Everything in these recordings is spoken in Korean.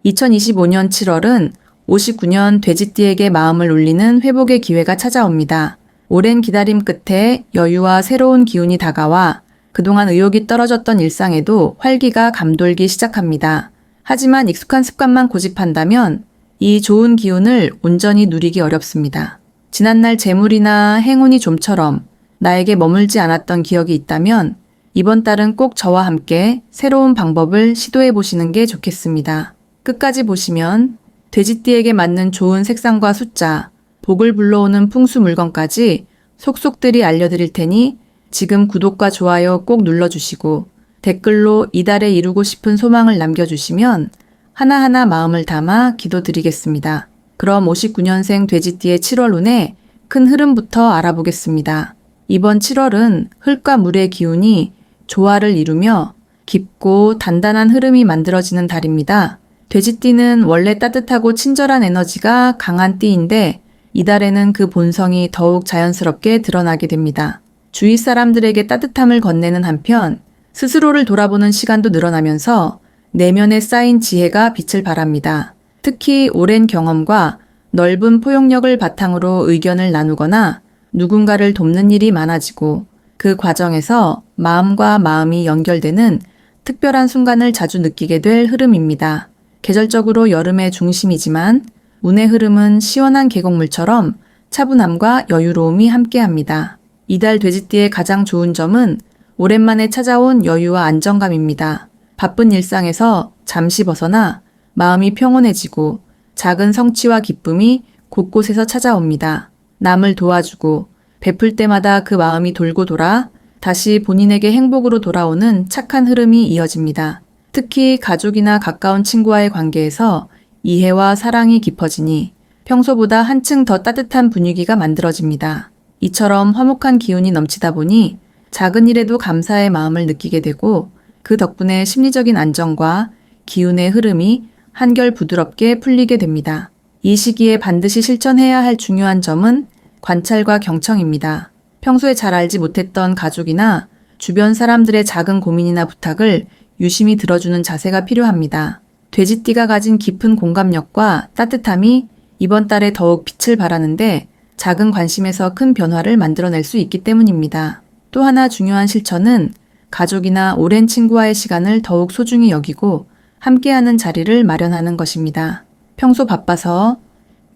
2025년 7월은 59년 돼지띠에게 마음을 울리는 회복의 기회가 찾아옵니다. 오랜 기다림 끝에 여유와 새로운 기운이 다가와 그동안 의욕이 떨어졌던 일상에도 활기가 감돌기 시작합니다. 하지만 익숙한 습관만 고집한다면 이 좋은 기운을 온전히 누리기 어렵습니다. 지난날 재물이나 행운이 좀처럼 나에게 머물지 않았던 기억이 있다면 이번 달은 꼭 저와 함께 새로운 방법을 시도해 보시는 게 좋겠습니다. 끝까지 보시면 돼지띠에게 맞는 좋은 색상과 숫자, 복을 불러오는 풍수 물건까지 속속들이 알려드릴 테니 지금 구독과 좋아요 꼭 눌러주시고 댓글로 이달에 이루고 싶은 소망을 남겨주시면 하나하나 마음을 담아 기도드리겠습니다. 그럼 59년생 돼지띠의 7월 운의 큰 흐름부터 알아보겠습니다. 이번 7월은 흙과 물의 기운이 조화를 이루며 깊고 단단한 흐름이 만들어지는 달입니다. 돼지띠는 원래 따뜻하고 친절한 에너지가 강한 띠인데 이달에는 그 본성이 더욱 자연스럽게 드러나게 됩니다. 주위 사람들에게 따뜻함을 건네는 한편 스스로를 돌아보는 시간도 늘어나면서 내면에 쌓인 지혜가 빛을 발합니다. 특히 오랜 경험과 넓은 포용력을 바탕으로 의견을 나누거나 누군가를 돕는 일이 많아지고 그 과정에서 마음과 마음이 연결되는 특별한 순간을 자주 느끼게 될 흐름입니다. 계절적으로 여름의 중심이지만 운의 흐름은 시원한 계곡물처럼 차분함과 여유로움이 함께합니다. 이달 돼지띠의 가장 좋은 점은 오랜만에 찾아온 여유와 안정감입니다. 바쁜 일상에서 잠시 벗어나 마음이 평온해지고 작은 성취와 기쁨이 곳곳에서 찾아옵니다. 남을 도와주고 베풀 때마다 그 마음이 돌고 돌아 다시 본인에게 행복으로 돌아오는 착한 흐름이 이어집니다. 특히 가족이나 가까운 친구와의 관계에서 이해와 사랑이 깊어지니 평소보다 한층 더 따뜻한 분위기가 만들어집니다. 이처럼 화목한 기운이 넘치다 보니 작은 일에도 감사의 마음을 느끼게 되고 그 덕분에 심리적인 안정과 기운의 흐름이 한결 부드럽게 풀리게 됩니다. 이 시기에 반드시 실천해야 할 중요한 점은 관찰과 경청입니다. 평소에 잘 알지 못했던 가족이나 주변 사람들의 작은 고민이나 부탁을 유심히 들어주는 자세가 필요합니다. 돼지띠가 가진 깊은 공감력과 따뜻함이 이번 달에 더욱 빛을 발하는데 작은 관심에서 큰 변화를 만들어낼 수 있기 때문입니다. 또 하나 중요한 실천은 가족이나 오랜 친구와의 시간을 더욱 소중히 여기고 함께하는 자리를 마련하는 것입니다. 평소 바빠서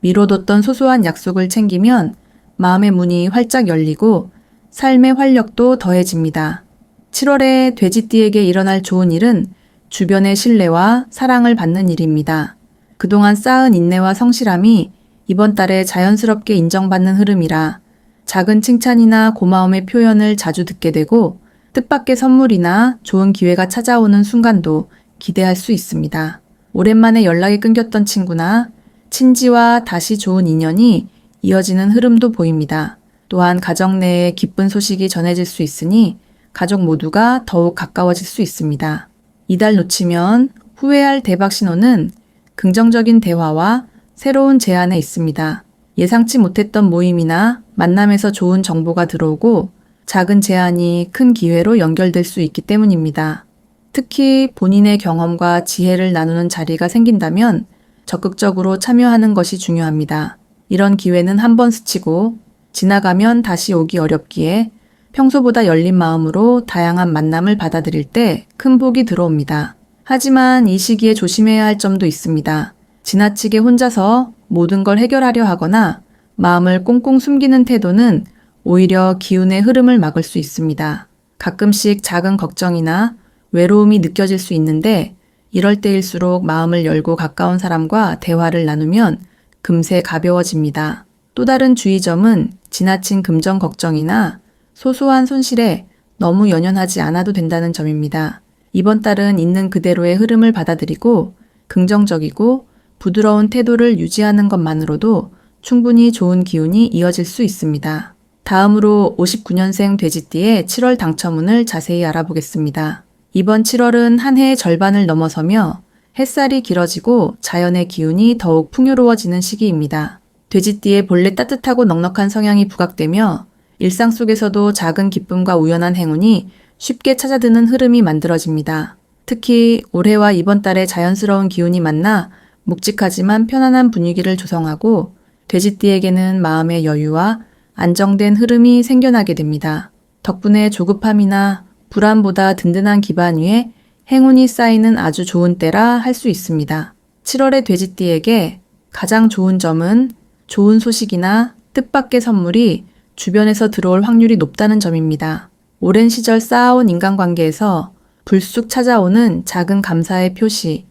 미뤄뒀던 소소한 약속을 챙기면 마음의 문이 활짝 열리고 삶의 활력도 더해집니다. 7월에 돼지띠에게 일어날 좋은 일은 주변의 신뢰와 사랑을 받는 일입니다. 그동안 쌓은 인내와 성실함이 이번 달에 자연스럽게 인정받는 흐름이라 작은 칭찬이나 고마움의 표현을 자주 듣게 되고 뜻밖의 선물이나 좋은 기회가 찾아오는 순간도 기대할 수 있습니다. 오랜만에 연락이 끊겼던 친구나 친지와 다시 좋은 인연이 이어지는 흐름도 보입니다. 또한 가정 내에 기쁜 소식이 전해질 수 있으니 가족 모두가 더욱 가까워질 수 있습니다. 이달 놓치면 후회할 대박 신호는 긍정적인 대화와 새로운 제안에 있습니다. 예상치 못했던 모임이나 만남에서 좋은 정보가 들어오고 작은 제안이 큰 기회로 연결될 수 있기 때문입니다. 특히 본인의 경험과 지혜를 나누는 자리가 생긴다면 적극적으로 참여하는 것이 중요합니다. 이런 기회는 한 번 스치고 지나가면 다시 오기 어렵기에 평소보다 열린 마음으로 다양한 만남을 받아들일 때 큰 복이 들어옵니다. 하지만 이 시기에 조심해야 할 점도 있습니다. 지나치게 혼자서 모든 걸 해결하려 하거나 마음을 꽁꽁 숨기는 태도는 오히려 기운의 흐름을 막을 수 있습니다. 가끔씩 작은 걱정이나 외로움이 느껴질 수 있는데 이럴 때일수록 마음을 열고 가까운 사람과 대화를 나누면 금세 가벼워집니다. 또 다른 주의점은 지나친 금전 걱정이나 소소한 손실에 너무 연연하지 않아도 된다는 점입니다. 이번 달은 있는 그대로의 흐름을 받아들이고 긍정적이고 부드러운 태도를 유지하는 것만으로도 충분히 좋은 기운이 이어질 수 있습니다. 다음으로 59년생 돼지띠의 7월 당첨운을 자세히 알아보겠습니다. 이번 7월은 한 해의 절반을 넘어서며 햇살이 길어지고 자연의 기운이 더욱 풍요로워지는 시기입니다. 돼지띠의 본래 따뜻하고 넉넉한 성향이 부각되며 일상 속에서도 작은 기쁨과 우연한 행운이 쉽게 찾아드는 흐름이 만들어집니다. 특히 올해와 이번 달에 자연스러운 기운이 만나 묵직하지만 편안한 분위기를 조성하고 돼지띠에게는 마음의 여유와 안정된 흐름이 생겨나게 됩니다. 덕분에 조급함이나 불안보다 든든한 기반 위에 행운이 쌓이는 아주 좋은 때라 할 수 있습니다. 7월의 돼지띠에게 가장 좋은 점은 좋은 소식이나 뜻밖의 선물이 주변에서 들어올 확률이 높다는 점입니다. 오랜 시절 쌓아온 인간관계에서 불쑥 찾아오는 작은 감사의 표시,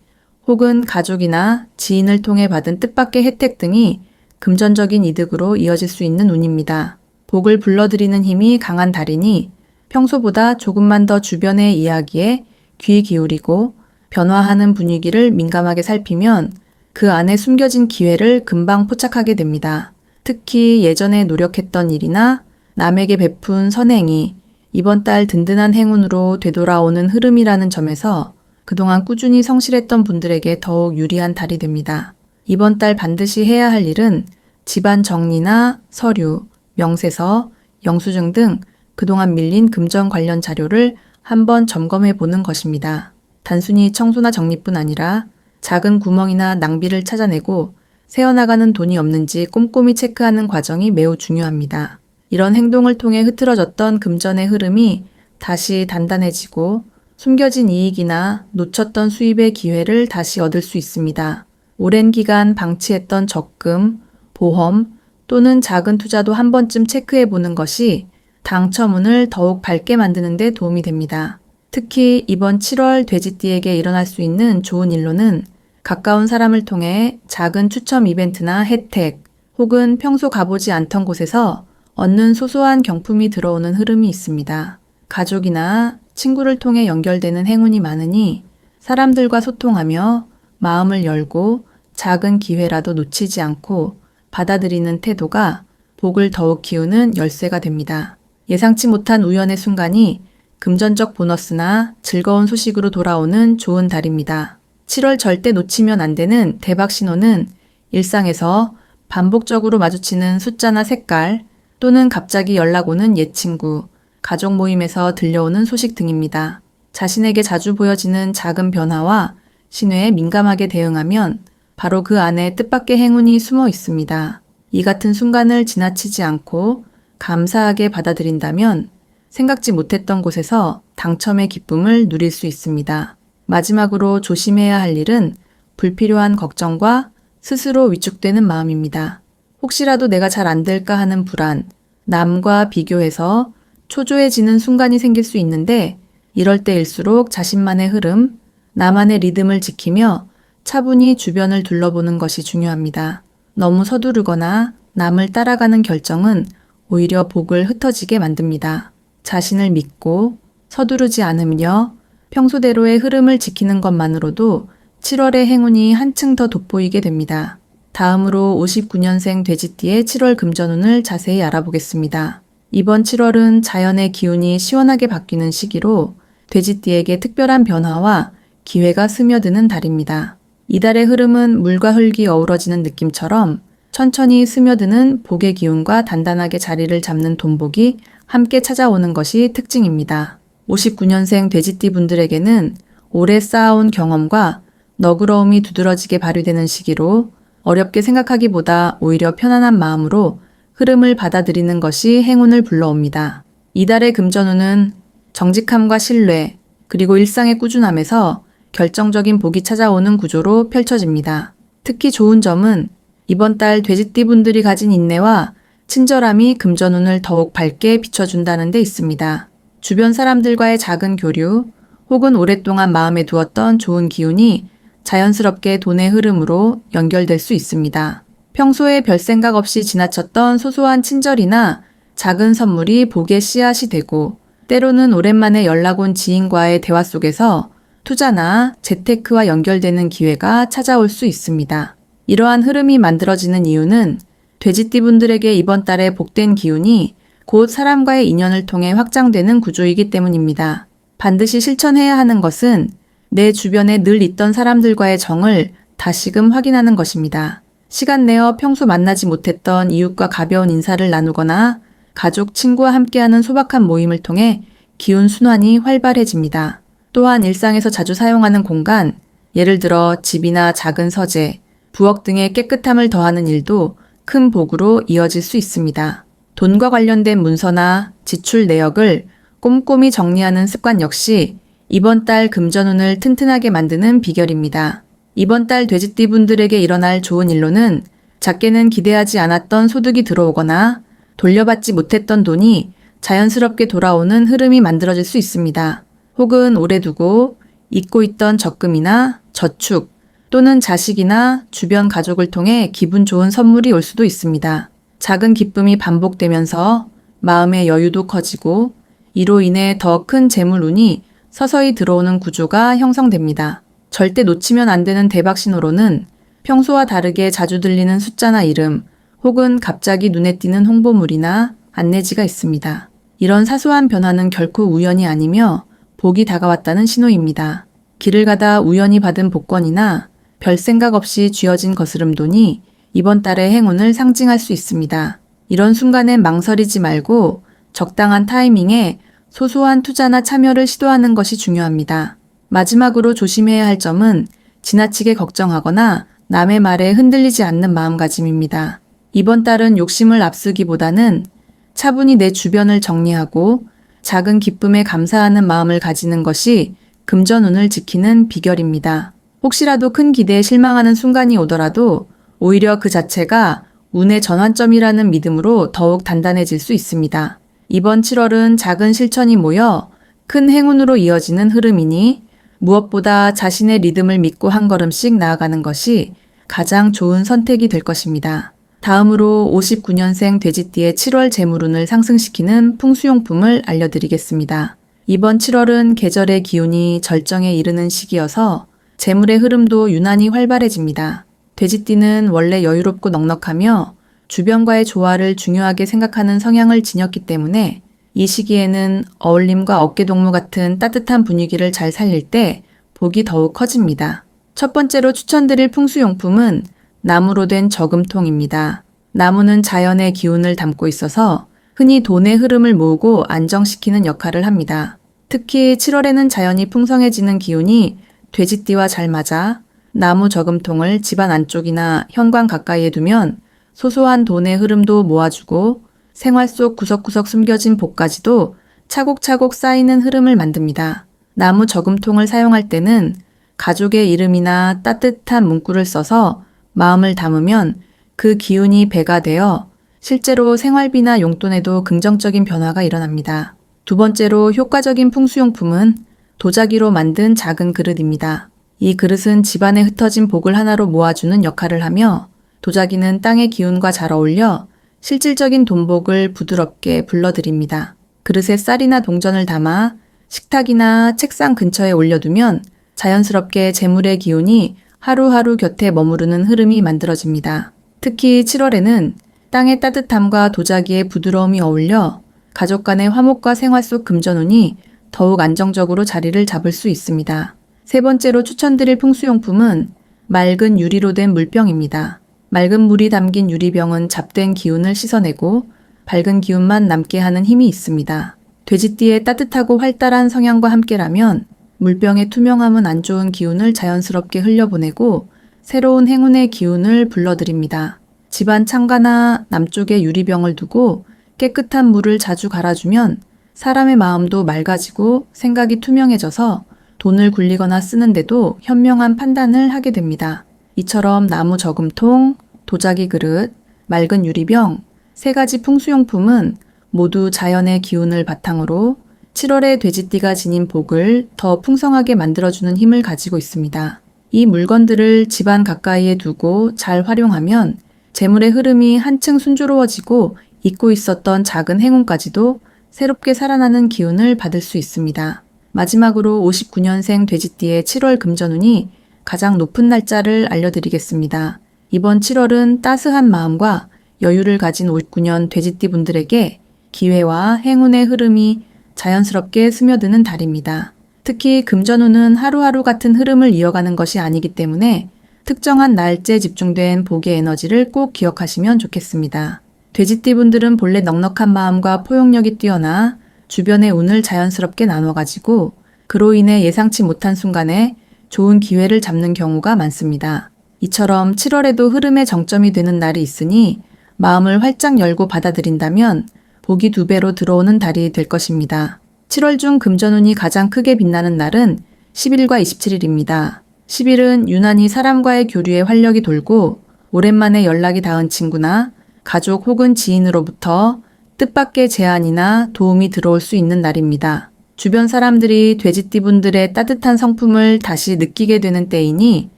혹은 가족이나 지인을 통해 받은 뜻밖의 혜택 등이 금전적인 이득으로 이어질 수 있는 운입니다. 복을 불러들이는 힘이 강한 달이니 평소보다 조금만 더 주변의 이야기에 귀 기울이고 변화하는 분위기를 민감하게 살피면 그 안에 숨겨진 기회를 금방 포착하게 됩니다. 특히 예전에 노력했던 일이나 남에게 베푼 선행이 이번 달 든든한 행운으로 되돌아오는 흐름이라는 점에서 그동안 꾸준히 성실했던 분들에게 더욱 유리한 달이 됩니다. 이번 달 반드시 해야 할 일은 집안 정리나 서류, 명세서, 영수증 등 그동안 밀린 금전 관련 자료를 한번 점검해 보는 것입니다. 단순히 청소나 정리뿐 아니라 작은 구멍이나 낭비를 찾아내고 새어나가는 돈이 없는지 꼼꼼히 체크하는 과정이 매우 중요합니다. 이런 행동을 통해 흐트러졌던 금전의 흐름이 다시 단단해지고 숨겨진 이익이나 놓쳤던 수입의 기회를 다시 얻을 수 있습니다. 오랜 기간 방치했던 적금, 보험 또는 작은 투자도 한 번쯤 체크해 보는 것이 당첨운을 더욱 밝게 만드는 데 도움이 됩니다. 특히 이번 7월 돼지띠에게 일어날 수 있는 좋은 일로는 가까운 사람을 통해 작은 추첨 이벤트나 혜택 혹은 평소 가보지 않던 곳에서 얻는 소소한 경품이 들어오는 흐름이 있습니다. 가족이나 친구를 통해 연결되는 행운이 많으니 사람들과 소통하며 마음을 열고 작은 기회라도 놓치지 않고 받아들이는 태도가 복을 더욱 키우는 열쇠가 됩니다. 예상치 못한 우연의 순간이 금전적 보너스나 즐거운 소식으로 돌아오는 좋은 달입니다. 7월 절대 놓치면 안 되는 대박 신호는 일상에서 반복적으로 마주치는 숫자나 색깔 또는 갑자기 연락 오는 옛 친구, 가족 모임에서 들려오는 소식 등입니다. 자신에게 자주 보여지는 작은 변화와 신호에 민감하게 대응하면 바로 그 안에 뜻밖의 행운이 숨어 있습니다. 이 같은 순간을 지나치지 않고 감사하게 받아들인다면 생각지 못했던 곳에서 당첨의 기쁨을 누릴 수 있습니다. 마지막으로 조심해야 할 일은 불필요한 걱정과 스스로 위축되는 마음입니다. 혹시라도 내가 잘 안 될까 하는 불안, 남과 비교해서 초조해지는 순간이 생길 수 있는데 이럴 때일수록 자신만의 흐름, 나만의 리듬을 지키며 차분히 주변을 둘러보는 것이 중요합니다. 너무 서두르거나 남을 따라가는 결정은 오히려 복을 흩어지게 만듭니다. 자신을 믿고 서두르지 않으며 평소대로의 흐름을 지키는 것만으로도 7월의 행운이 한층 더 돋보이게 됩니다. 다음으로 59년생 돼지띠의 7월 금전운을 자세히 알아보겠습니다. 이번 7월은 자연의 기운이 시원하게 바뀌는 시기로 돼지띠에게 특별한 변화와 기회가 스며드는 달입니다. 이달의 흐름은 물과 흙이 어우러지는 느낌처럼 천천히 스며드는 복의 기운과 단단하게 자리를 잡는 돈복이 함께 찾아오는 것이 특징입니다. 59년생 돼지띠 분들에게는 오래 쌓아온 경험과 너그러움이 두드러지게 발휘되는 시기로 어렵게 생각하기보다 오히려 편안한 마음으로 흐름을 받아들이는 것이 행운을 불러옵니다. 이달의 금전운은 정직함과 신뢰, 그리고 일상의 꾸준함에서 결정적인 복이 찾아오는 구조로 펼쳐집니다. 특히 좋은 점은 이번 달 돼지띠 분들이 가진 인내와 친절함이 금전운을 더욱 밝게 비춰준다는 데 있습니다. 주변 사람들과의 작은 교류 혹은 오랫동안 마음에 두었던 좋은 기운이 자연스럽게 돈의 흐름으로 연결될 수 있습니다. 평소에 별 생각 없이 지나쳤던 소소한 친절이나 작은 선물이 복의 씨앗이 되고 때로는 오랜만에 연락 온 지인과의 대화 속에서 투자나 재테크와 연결되는 기회가 찾아올 수 있습니다. 이러한 흐름이 만들어지는 이유는 돼지띠 분들에게 이번 달에 복된 기운이 곧 사람과의 인연을 통해 확장되는 구조이기 때문입니다. 반드시 실천해야 하는 것은 내 주변에 늘 있던 사람들과의 정을 다시금 확인하는 것입니다. 시간 내어 평소 만나지 못했던 이웃과 가벼운 인사를 나누거나 가족, 친구와 함께하는 소박한 모임을 통해 기운 순환이 활발해집니다. 또한 일상에서 자주 사용하는 공간, 예를 들어 집이나 작은 서재, 부엌 등의 깨끗함을 더하는 일도 큰 복으로 이어질 수 있습니다. 돈과 관련된 문서나 지출 내역을 꼼꼼히 정리하는 습관 역시 이번 달 금전운을 튼튼하게 만드는 비결입니다. 이번 달 돼지띠 분들에게 일어날 좋은 일로는 작게는 기대하지 않았던 소득이 들어오거나 돌려받지 못했던 돈이 자연스럽게 돌아오는 흐름이 만들어질 수 있습니다. 혹은 오래 두고 잊고 있던 적금이나 저축 또는 자식이나 주변 가족을 통해 기분 좋은 선물이 올 수도 있습니다. 작은 기쁨이 반복되면서 마음의 여유도 커지고 이로 인해 더 큰 재물운이 서서히 들어오는 구조가 형성됩니다. 절대 놓치면 안 되는 대박 신호로는 평소와 다르게 자주 들리는 숫자나 이름 혹은 갑자기 눈에 띄는 홍보물이나 안내지가 있습니다. 이런 사소한 변화는 결코 우연이 아니며 복이 다가왔다는 신호입니다. 길을 가다 우연히 받은 복권이나 별 생각 없이 쥐어진 거스름돈이 이번 달의 행운을 상징할 수 있습니다. 이런 순간엔 망설이지 말고 적당한 타이밍에 소소한 투자나 참여를 시도하는 것이 중요합니다. 마지막으로 조심해야 할 점은 지나치게 걱정하거나 남의 말에 흔들리지 않는 마음가짐입니다. 이번 달은 욕심을 앞서기보다는 차분히 내 주변을 정리하고 작은 기쁨에 감사하는 마음을 가지는 것이 금전운을 지키는 비결입니다. 혹시라도 큰 기대에 실망하는 순간이 오더라도 오히려 그 자체가 운의 전환점이라는 믿음으로 더욱 단단해질 수 있습니다. 이번 7월은 작은 실천이 모여 큰 행운으로 이어지는 흐름이니 무엇보다 자신의 리듬을 믿고 한 걸음씩 나아가는 것이 가장 좋은 선택이 될 것입니다. 다음으로 59년생 돼지띠의 7월 재물운을 상승시키는 풍수용품을 알려드리겠습니다. 이번 7월은 계절의 기운이 절정에 이르는 시기여서 재물의 흐름도 유난히 활발해집니다. 돼지띠는 원래 여유롭고 넉넉하며 주변과의 조화를 중요하게 생각하는 성향을 지녔기 때문에 이 시기에는 어울림과 어깨동무 같은 따뜻한 분위기를 잘 살릴 때 복이 더욱 커집니다. 첫 번째로 추천드릴 풍수용품은 나무로 된 저금통입니다. 나무는 자연의 기운을 담고 있어서 흔히 돈의 흐름을 모으고 안정시키는 역할을 합니다. 특히 7월에는 자연이 풍성해지는 기운이 돼지띠와 잘 맞아 나무 저금통을 집안 안쪽이나 현관 가까이에 두면 소소한 돈의 흐름도 모아주고 생활 속 구석구석 숨겨진 복까지도 차곡차곡 쌓이는 흐름을 만듭니다. 나무 저금통을 사용할 때는 가족의 이름이나 따뜻한 문구를 써서 마음을 담으면 그 기운이 배가 되어 실제로 생활비나 용돈에도 긍정적인 변화가 일어납니다. 두 번째로 효과적인 풍수용품은 도자기로 만든 작은 그릇입니다. 이 그릇은 집안에 흩어진 복을 하나로 모아주는 역할을 하며 도자기는 땅의 기운과 잘 어울려 실질적인 돈복을 부드럽게 불러들입니다. 그릇에 쌀이나 동전을 담아 식탁이나 책상 근처에 올려두면 자연스럽게 재물의 기운이 하루하루 곁에 머무르는 흐름이 만들어집니다. 특히 7월에는 땅의 따뜻함과 도자기의 부드러움이 어울려 가족 간의 화목과 생활 속 금전운이 더욱 안정적으로 자리를 잡을 수 있습니다. 세 번째로 추천드릴 풍수용품은 맑은 유리로 된 물병입니다. 맑은 물이 담긴 유리병은 잡된 기운을 씻어내고 밝은 기운만 남게 하는 힘이 있습니다. 돼지띠의 따뜻하고 활달한 성향과 함께라면 물병의 투명함은 안 좋은 기운을 자연스럽게 흘려보내고 새로운 행운의 기운을 불러들입니다. 집안 창가나 남쪽에 유리병을 두고 깨끗한 물을 자주 갈아주면 사람의 마음도 맑아지고 생각이 투명해져서 돈을 굴리거나 쓰는데도 현명한 판단을 하게 됩니다. 이처럼 나무 저금통, 도자기 그릇, 맑은 유리병, 세 가지 풍수용품은 모두 자연의 기운을 바탕으로 7월에 돼지띠가 지닌 복을 더 풍성하게 만들어주는 힘을 가지고 있습니다. 이 물건들을 집안 가까이에 두고 잘 활용하면 재물의 흐름이 한층 순조로워지고 잊고 있었던 작은 행운까지도 새롭게 살아나는 기운을 받을 수 있습니다. 마지막으로 59년생 돼지띠의 7월 금전운이 가장 높은 날짜를 알려드리겠습니다. 이번 7월은 따스한 마음과 여유를 가진 59년 돼지띠 분들에게 기회와 행운의 흐름이 자연스럽게 스며드는 달입니다. 특히 금전운은 하루하루 같은 흐름을 이어가는 것이 아니기 때문에 특정한 날짜에 집중된 복의 에너지를 꼭 기억하시면 좋겠습니다. 돼지띠 분들은 본래 넉넉한 마음과 포용력이 뛰어나 주변의 운을 자연스럽게 나눠가지고 그로 인해 예상치 못한 순간에 좋은 기회를 잡는 경우가 많습니다. 이처럼 7월에도 흐름의 정점이 되는 날이 있으니 마음을 활짝 열고 받아들인다면 복이 2배로 들어오는 달이 될 것입니다. 7월 중 금전운이 가장 크게 빛나는 날은 10일과 27일입니다. 10일은 유난히 사람과의 교류에 활력이 돌고 오랜만에 연락이 닿은 친구나 가족 혹은 지인으로부터 뜻밖의 제안이나 도움이 들어올 수 있는 날입니다. 주변 사람들이 돼지띠분들의 따뜻한 성품을 다시 느끼게 되는 때이니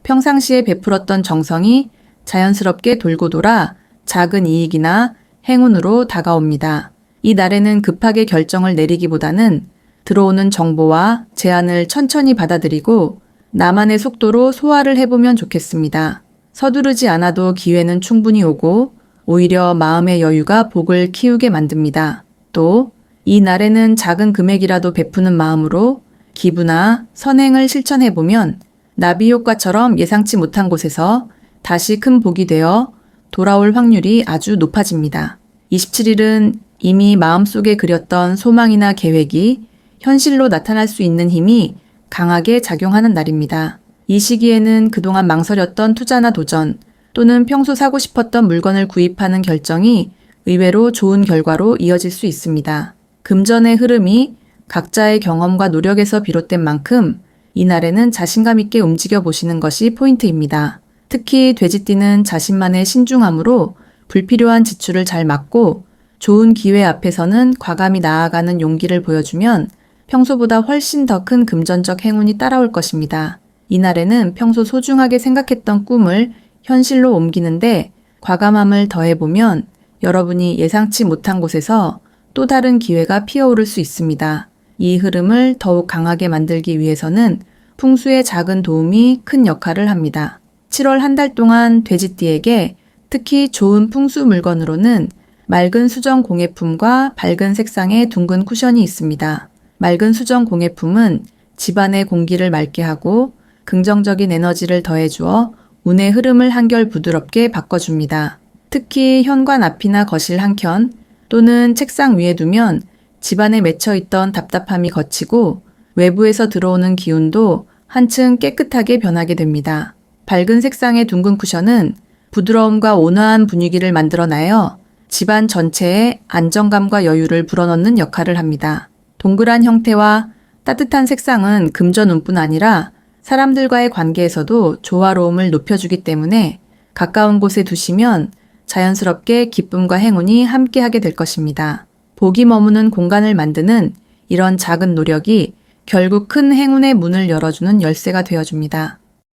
평상시에 베풀었던 정성이 자연스럽게 돌고 돌아 작은 이익이나 행운으로 다가옵니다. 이 날에는 급하게 결정을 내리기보다는 들어오는 정보와 제안을 천천히 받아들이고 나만의 속도로 소화를 해보면 좋겠습니다. 서두르지 않아도 기회는 충분히 오고 오히려 마음의 여유가 복을 키우게 만듭니다. 또 이 날에는 작은 금액이라도 베푸는 마음으로 기부나 선행을 실천해보면 나비 효과처럼 예상치 못한 곳에서 다시 큰 복이 되어 돌아올 확률이 아주 높아집니다. 27일은 이미 마음속에 그렸던 소망이나 계획이 현실로 나타날 수 있는 힘이 강하게 작용하는 날입니다. 이 시기에는 그동안 망설였던 투자나 도전 또는 평소 사고 싶었던 물건을 구입하는 결정이 의외로 좋은 결과로 이어질 수 있습니다. 금전의 흐름이 각자의 경험과 노력에서 비롯된 만큼 이날에는 자신감 있게 움직여 보시는 것이 포인트입니다. 특히 돼지띠는 자신만의 신중함으로 불필요한 지출을 잘 막고 좋은 기회 앞에서는 과감히 나아가는 용기를 보여주면 평소보다 훨씬 더 큰 금전적 행운이 따라올 것입니다. 이날에는 평소 소중하게 생각했던 꿈을 현실로 옮기는데 과감함을 더해보면 여러분이 예상치 못한 곳에서 또 다른 기회가 피어오를 수 있습니다. 이 흐름을 더욱 강하게 만들기 위해서는 풍수의 작은 도움이 큰 역할을 합니다. 7월 한 달 동안 돼지띠에게 특히 좋은 풍수 물건으로는 맑은 수정 공예품과 밝은 색상의 둥근 쿠션이 있습니다. 맑은 수정 공예품은 집안의 공기를 맑게 하고 긍정적인 에너지를 더해주어 운의 흐름을 한결 부드럽게 바꿔줍니다. 특히 현관 앞이나 거실 한켠 또는 책상 위에 두면 집안에 맺혀있던 답답함이 걷히고 외부에서 들어오는 기운도 한층 깨끗하게 변하게 됩니다. 밝은 색상의 둥근 쿠션은 부드러움과 온화한 분위기를 만들어내어 집안 전체에 안정감과 여유를 불어넣는 역할을 합니다. 동그란 형태와 따뜻한 색상은 금전운뿐 아니라 사람들과의 관계에서도 조화로움을 높여주기 때문에 가까운 곳에 두시면 자연스럽게 기쁨과 행운이 함께하게 될 것입니다. 복이 머무는 공간을 만드는 이런 작은 노력이 결국 큰 행운의 문을 열어주는 열쇠가 되어줍니다.